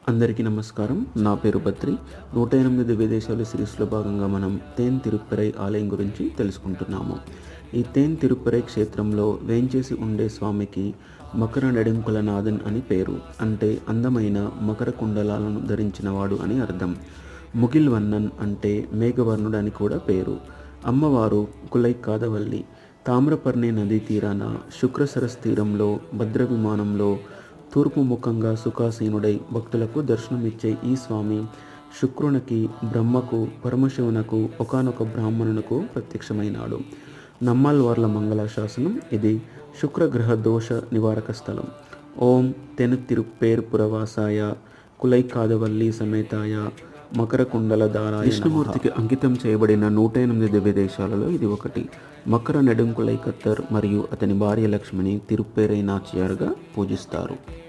అందరికీ నమస్కారం. నా పేరు బద్రి. 108 విదేశాలు సిరీస్లో భాగంగా మనం తేన్ తిరుప్పరై ఆలయం గురించి తెలుసుకుంటున్నాము. ఈ తేన్ తిరుప్పరై క్షేత్రంలో వేంచేసి ఉండే స్వామికి మకర నెడుంకుల నాథన్ అని పేరు. అంటే అందమైన మకర కుండలాలను ధరించినవాడు అని అర్థం. ముగిల్ వన్నన్ అంటే మేఘవర్ణుడు అని కూడా పేరు. అమ్మవారు కులై కాదవల్లి. తామ్రపర్ణి నదీ తీరాన శుక్రసరస్ తీరంలో భద్ర విమానంలో తూర్పు ముఖంగా సుఖాసీనుడై భక్తులకు దర్శనమిచ్చే ఈ స్వామి శుక్రునికి, బ్రహ్మకు, పరమశివునకు, ఒకానొక బ్రాహ్మణునకు ప్రత్యక్షమైనాడు. నమ్మాల్వార్ల మంగళాశాసనం ఇది. శుక్రగ్రహ దోష నివారక స్థలం. ఓం తెను తిరుప్పేర్ పురవాసాయ కులై కాదవల్లి సమేతాయ మకర కుండలధారాయ. విష్ణుమూర్తికి అంకితం చేయబడిన 108 దివ్యదేశాలలో ఇది ఒకటి. మకర నెడుంకులై కత్తర్ మరియు అతని భార్య లక్ష్మిని తిరుప్పేరై నాచియార్గా పూజిస్తారు.